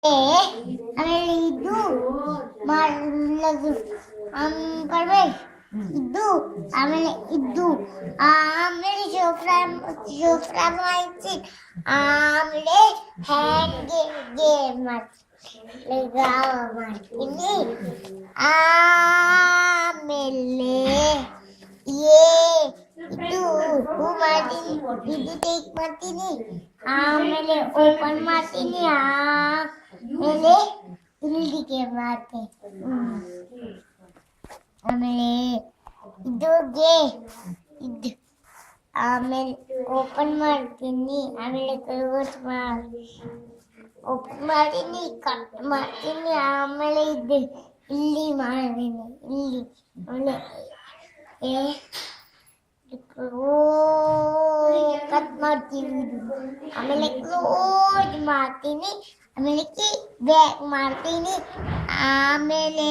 ಆಮೇಲೆ ಇದು ಮಾಡಲದು ಕಡಿಮೆ ಇದು ಆಮೇಲೆ ಇದು ಆಮೇಲೆ ಶೋಫ್ರಾ ಮಾಡಿಸಿ ಆಮೇಲೆ ಹ್ಯಾಂಡ್ಗೆ ಮಾಡ್ತೀನಿ ಆಮೇಲೆ ಇದು ಮಾಡ್ತೀನಿ ಇದು ಟೇಕ್ ಮಾಡ್ತೀನಿ ಆಮೇಲೆ ಓಪನ್ ಮಾಡ್ತೀನಿ ಆಮೇಲೆ ಇಲ್ಲಿಗೆ ಮಾಡ್ತೀನಿ ಆಮೇಲೆ ಇದುಗೆ ಇದು ಆಮೇಲೆ ಓಪನ್ ಮಾಡ್ತೀನಿ ಆಮೇಲೆ ಕ್ಲೋಸ್ ಓಪನ್ ಮಾಡ್ತೀನಿ ಕಟ್ ಮಾಡ್ತೀನಿ ಆಮೇಲೆ ಇದು ಇಲ್ಲಿ ಮಾಡ್ತೀನಿ ಇಲ್ಲಿ ಆಮೇಲೆ ಕಟ್ ಮಾಡ್ತೀನಿ ಆಮೇಲೆ ಕ್ಲೋಸ್ ಮಾಡ್ತೀನಿ ಆಮೇಲೆ ಬ್ಯಾಕ್ ಮಾಡ್ತೀನಿ ಆಮೇಲೆ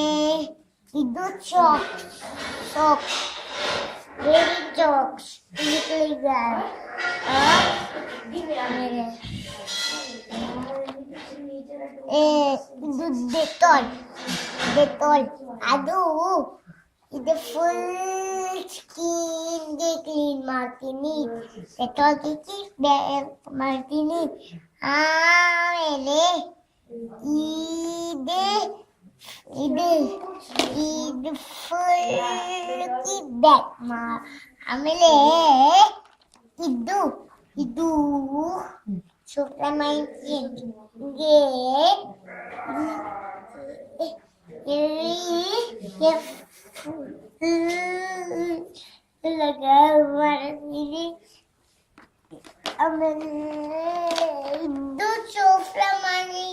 ಇದು ಚಾಕ್ಸ್ ವೆರಿ ಚಾಕ್ಸ್ ಆಮೇಲೆ ಇದು ಡೆಟಾಲ್ ಅದು ಇದು ಫುಲ್ ಸ್ಕಿನ್ಗೆ ಕ್ಲೀನ್ ಮಾಡ್ತೀನಿ ಡೆಟಾಲ್ಗೆ ಬ್ಯಾಕ್ ಮಾಡ್ತೀನಿ ಆಮೇಲೆ ಇದು ಫುಲ್ ಬ್ಯಾಕ್ ಆಮೇಲೆ ಇದು ಶುಕ್ರಮೈಗೆ ಮಾಡ್ತೀನಿ ಆಮೇಲೆ ಇದು ಶುಕ್ರಮಣಿ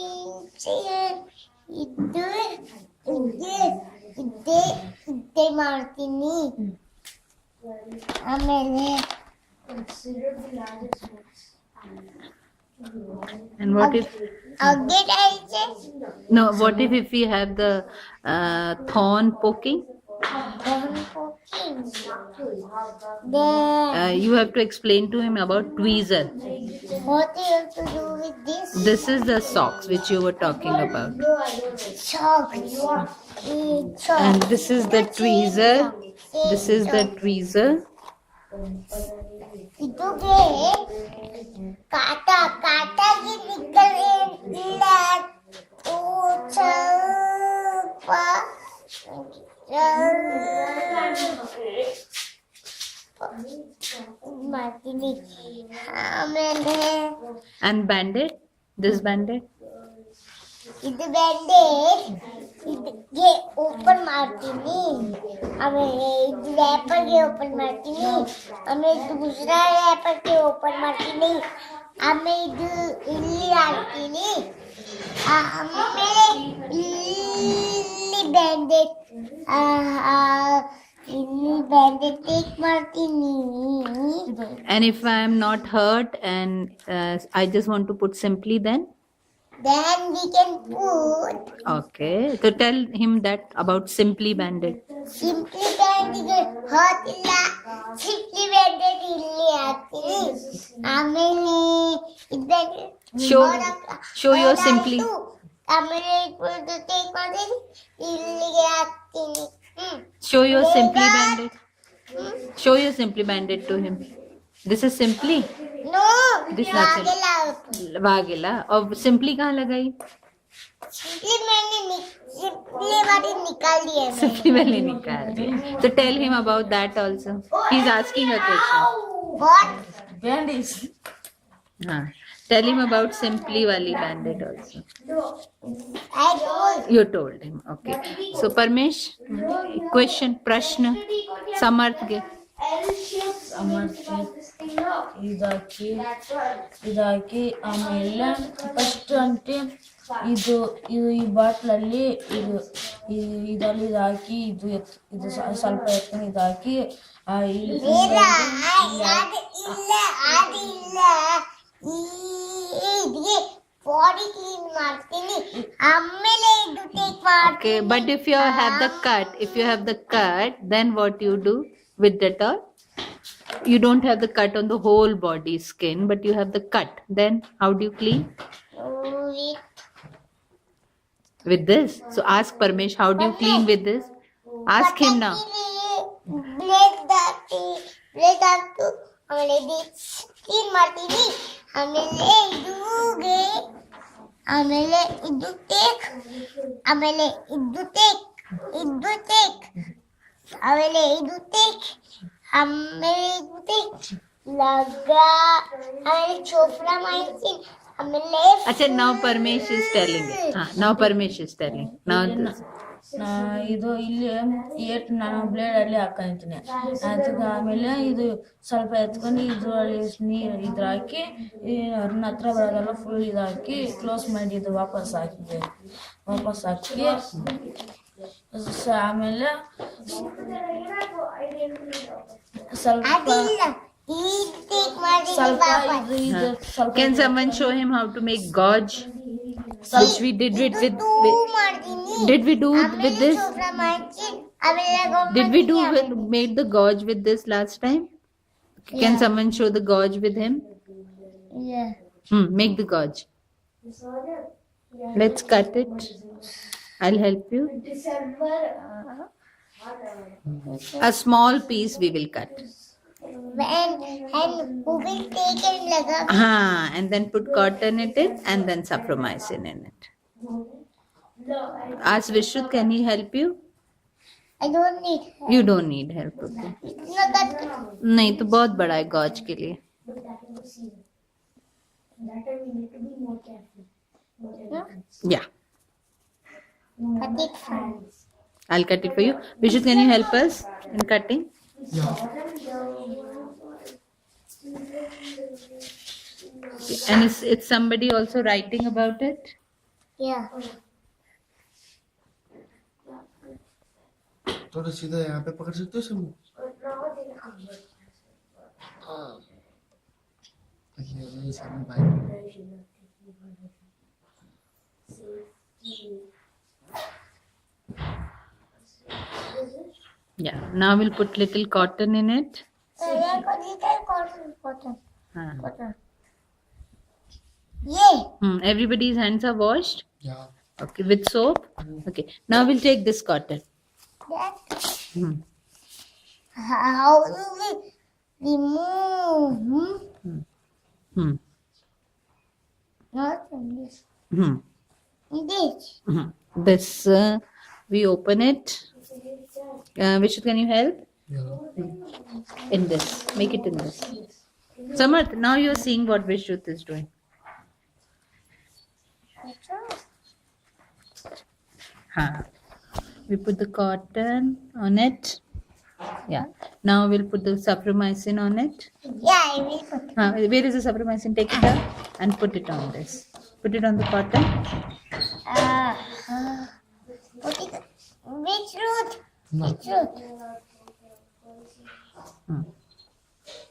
ಇದ್ದೇ ಮಾಡ್ತೀನಿ ಆಮೇಲೆ And what if no? What if we have the thorn poking? Then You have to explain to him about tweezer. what do you have to do with this? This is the socks which you were talking about, Socks. and this is the tweezer. This is the tweezer. ಇದುಗೆ ಕಾಟಾಗಿ ನಿಕ್ಕಲಿಲ್ಲ ಸ್ವಲ್ಪ ಮಾಡ್ತೀನಿ ಆಮೇಲೆ And bandit. This bandit. ಇದು bandage ಇದಕ್ಕೆ open ಮಾಡ್ತೀನಿ ಆಮೇಲೆ ಇದು ರ್ಯಾಪರ್ಗೆ open ಮಾಡ್ತೀನಿ ಆಮೇಲೆ ಇದು ಗುಜರಾ ರ್ಯಾಪರ್ಗೆ ಓಪನ್ ಮಾಡ್ತೀನಿ ಆಮೇಲೆ ಇದು ಇಲ್ಲಿ ಹಾಕ್ತೀನಿ ಆಮೇಲೆ ಇಲ್ಲಿ ಬ್ಯಾಂಡೇಜ್ ಟೇಕ್ ಮಾಡ್ತೀನಿ And if I am not hurt and I just want to put simply, then then we can put okay. So tell him that about simply bandit. Simply ಬ್ಯಾಂಡಿಗೆ ಹಾಕಿಲ್ಲ ಸಿಂಪ್ಲಿ ಬ್ಯಾಂಡೆಡ್ ಇಲ್ಲಿ ಹಾಕ್ತೀನಿ ಆಮೇಲೆ Show your simply. ಆಮೇಲೆ take ಮಾಡ್ತೀನಿ ಇಲ್ಲಿಗೆ ಹಾಕ್ತೀನಿ Show your simply bandit. Show your simply bandit to him. This is simply. No This not simply. Wagila. और simply कहाँ लगाई? सिंपली वाली निकाल दिया Simply मैंने निकाल दिया. So tell him about that also. He's asking a question. what Bandits. हाँ. Tell him about simply wali bandit also. I told You told him. Okay. So Parmesh, question, prashna, samarth ge. ಇದಾಕಿ ಆಮೇಲೆ first అంటే ಇದು ಈ ಬಾಟ್ಲಲ್ಲಿ ಇದರಲ್ಲಿ ಇದಾಕಿ ಇದು ಸ್ವಲ್ಪ ಎತ್ತಿನ ಇದಾಕಿ ಇಲ್ಲ ಅದಿಲ್ಲ ಇದಕ್ಕೆ ಬಾಡಿ ಕ್ಲೀನ್ ಮಾಡ್ತೀನಿ ಆಮೇಲೆ ಇದು ಟೇಕ್ ಮಾಡ್ತೀನಿ Okay, but if you have the cut, then what you do with Dettol? You don't have the cut on the whole body skin, but you have the cut. Then how do you clean? With this? So ask Parmesh, how do you clean with this? Ask him now. Blade ಹಾಕ್ತು ಆಮೇಲೆ ಇದು clean ಮಾಡ್ತೀನಿ ಆಮೇಲೆ ಇದುಗೆ ಆಮೇಲೆ ಇದು take ಆಮೇಲೆ ಇದು take ಆಮೇಲೆ ಇದು ಟೇಕ್ ಆಮೇಲೆ ಇದು ಟೇಕ್ ಲಗ ಆಮೇಲೆ ಚೋಪ್ರಾ ಮಾಡ್ತೀನಿ ಆಮೇಲೆ Acha, now Parmesh is telling it. Now Parmesh is telling. Now this. ಇದು ಇಲ್ಲಿ ಏಟ್ ನಾನು ಬ್ಲೇಡ್ ಅಲ್ಲಿ ಹಾಕೊಂತೀನಿ ಅದಕ್ಕೆ ಆಮೇಲೆ ಇದು ಸ್ವಲ್ಪ ಎತ್ಕೊಂಡು ಇದ್ರಲ್ಲಿ ನೀರು ಇದ್ರ ಹಾಕಿ ಅದನ್ನ ಹತ್ರ ಬರೋದೆಲ್ಲ ಫುಲ್ ಇದು ಹಾಕಿ ಕ್ಲೋಸ್ ಮಾಡಿ ಇದು ವಾಪಸ್ ಹಾಕಿ ಆಮೇಲೆ ಸ್ವಲ್ಪ ಅದಿಲ್ಲ ಈ ಟೇಕ್ ಮಾಡಿ ಸ್ವಲ್ಪ ಇದು ಸ್ವಲ್ಪ Can someone show him how to make gauze? Which we did with ಮಾಡ್ತೀನಿ did we do with ಆಮೇಲೆ this? ಚೋಪ್ರಾ ಮಾಡ್ತೀನಿ ಆಮೇಲೆ Did we do with, made the gauze with this last time? Can Yeah. someone show the gauze with him? Make the gauze. Let's cut it. I'll help you. A small piece we will cut. and who will take and laga And then put cotton in it and then sapromycin in it. Ask Vishrut, can he help you? I don't need You don't need help. Okay. इतना cut नहीं तो बहुत बड़ा है गौज के लिए. Yeah, cut it fine. I'll cut it for you. Vishrut, can you help us in cutting? Okay. And is somebody also writing about it? Yeah. थोड़ा सीधा यहाँ पे पकड़ सकते हो समूह ये सामने भाई Yeah. Now we'll put little cotton in it. Cotton. हाँ. Yeah. Everybody's hands are washed. Yeah. Okay, with soap. Okay. Now we'll take this cotton. That. Hmm. How do we remove? Hmm. Not from this. Hmm. This. Hmm. This we open it. Vishrut, can you help? Yeah. In this. Make it in this. Samarth, now you're seeing what Vishrut is doing. We put the cotton on it. Yeah. Now we'll put the sapromycin on it. Yeah, I will put. Where is the sapromycin? Take it out and put it on this. Put it on the cotton. Put it. Which root? No. Which root?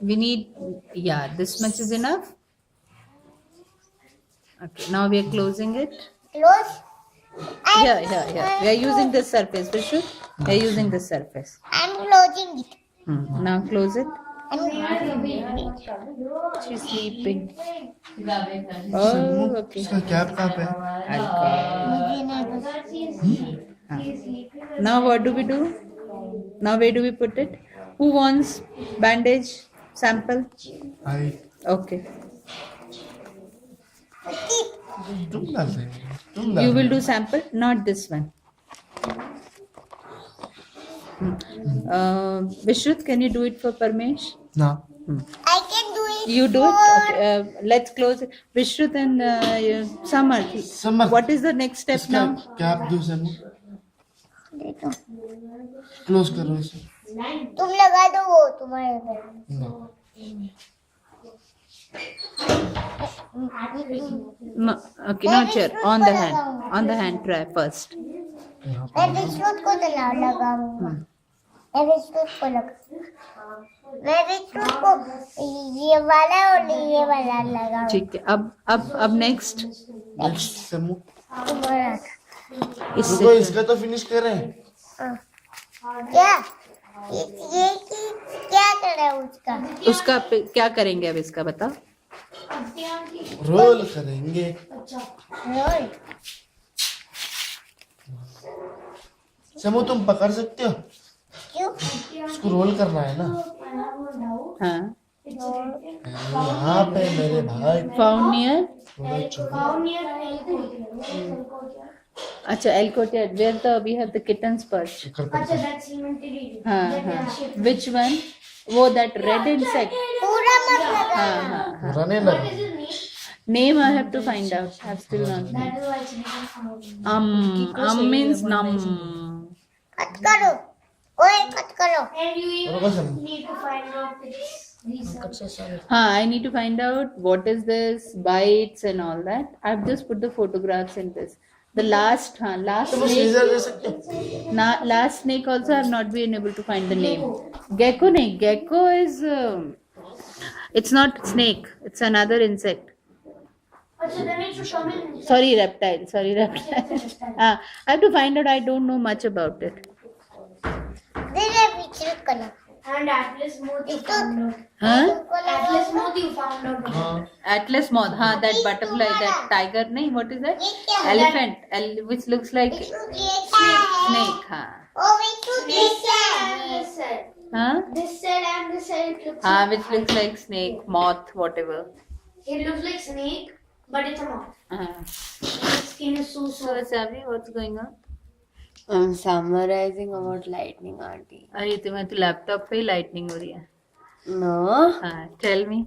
We need, yeah, this much is enough. Okay, now we are closing it. Close. Here. We are using this surface, Vishrut. We are using this surface. I'm closing it. Now close it. I'm closing it. She's sleeping. Oh, okay. इसका cap कहाँ पे है? Now what do we do? Now where do we put it? Who wants bandage sample? भाई Okay. तुम डालते हो तुम You will do sample, not this one. Vishrut, can you do it for Parmesh? ना I can do it. You do it? Okay, let's close it. Vishrut and Samarth. समझ What is the next step इसका now? Cap दो समूह देखो close करो इसे तुम लगा दो वो तुम्हारे पे ना No, okay, not here. On the hand. On the hand, try first. यहाँ मैं विश्रुत को लगाऊंगा मैं विश्रुत को मैं विश्रुत को ये वाला और ये वाला लगाऊंगा ठीक है. अब next. नेक्स्ट समूह तुम्हारा रुको इससे इसका तो फिनिश करें क्या ये की क्या करे उसका उसका क्या करेंगे अब इसका बता. रोल करेंगे रोल समू तुम पकड़ सकते हो? क्यों? इसको रोल करना है ना? हाँ. यहाँ पे मेरे भाई Found near. थोड़ा चुप। अच्छा, El Courtyard, where we have the kitten's perch. हाँ. Which one? वो that red insect. पूरा मत लगा। हाँ. पूरा नहीं लगा। Name I have to find out. Have still not. Means num. Cut करो, ओए कट करो। रुको समू। I need to find out what is this, bites and all that. I've just put the photographs in this. The last समू snake, सीजर ले सकते हो? last snake also I have not been able to find the name. Gecko nahi. Gecko is, it's not snake. It's another insect. Sorry, reptile. I have to find out. I don't know much about it. धीरे पीछे करो। And Atlas moth you found out. Huh? Atlas moth you found out. हाँ। Atlas moth. That butterfly, that tiger. Nahi, what is that? ये क्या है? Elephant. Which looks like ये क्या है? snake. हाँ. ओ विष्णु ये क्या है? This side. Huh? This side and this side looks Which looks like snake, moth, whatever. it looks like snake, but it's a moth. Its skin is so So, soft. Savi, what's going on? I'm summarizing about lightning, auntie. अरे तुम्हें तो laptop पे ही lightning हो रही है. No, हाँ, tell me.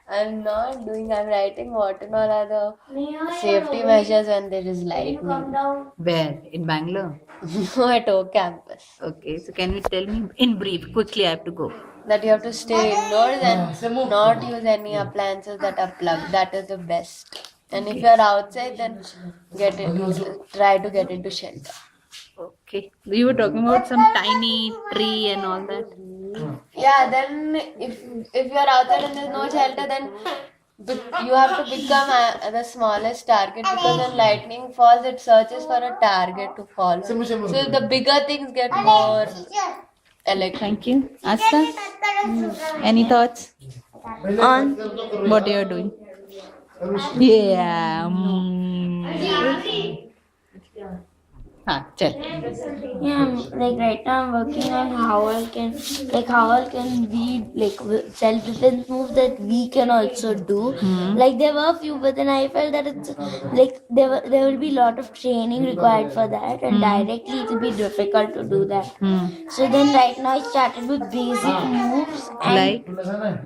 I'm not doing. I'm writing what and all are the safety measures when there is Come lightning. down. Where? In Bangalore? No, at O campus. Okay, so can you tell me in brief, quickly? I have to go. That you have to stay indoors and not use any appliances that are plugged. That is the best. And if you're outside, then try to get into shelter. Okay. You were talking about some tiny tree and all that. Yeah, then if you're outside and there's no shelter, then you have to become the smallest target, because when lightning falls, it searches for a target to fall. So the bigger things get more electric. Thank you. Asta, any thoughts on what you are doing? Yeah. हाँ, चल. Yeah, like right now I'm working on how I can be like self-defense moves that we can also do. Like there were a few, but then I felt that it's like there will be a lot of training required for that, and directly it will be difficult to do that. So then right now I started with basic moves and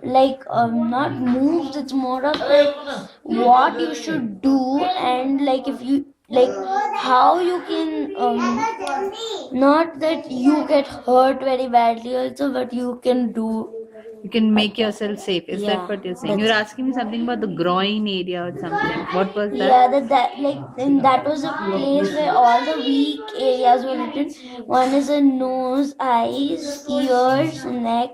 Like, not moves. It's more of like what you should do, and like if you like how you can not that you get hurt very badly also, but you can do. you can make yourself safe. Is that Yeah, what you're saying? You're asking me something about the groin area or something. What was that? Yeah, that like and that was a place where all the weak areas were written. One is a nose, eyes, ears, neck,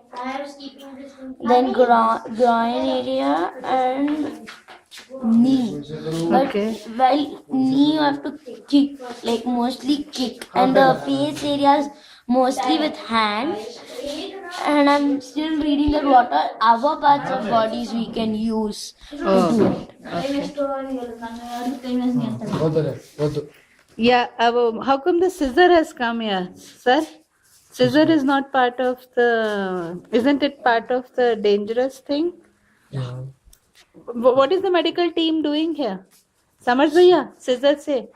then groin area and knee. But Okay. while knee you have to kick, like mostly kick, and the face areas mostly with hands. And I'm still reading that what are other parts of bodies we can use to do it. Yeah, how come the scissor has come here, sir? Scissor is not part of the, isn't it part of the dangerous thing? Yeah. What is the medical team doing here? Samajh bhaiya, scissor say.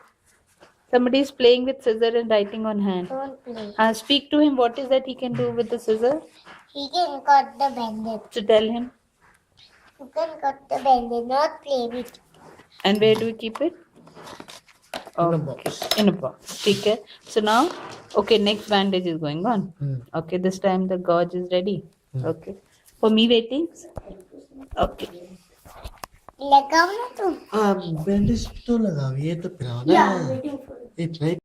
Somebody is playing with scissor and writing on hand. Don't play. Speak to him. What is that he can do with the scissor? He can cut the bandage. To tell him. You can cut the bandage, not play with it. And where do we keep it? In a box. In a box. Okay. So now, okay, next bandage is going on. Okay, this time the gauze is ready. Okay. For me waiting? Okay. लगाओ ना तुम. Bandage तो लगाओ, ये तो पिराना है. इतना ही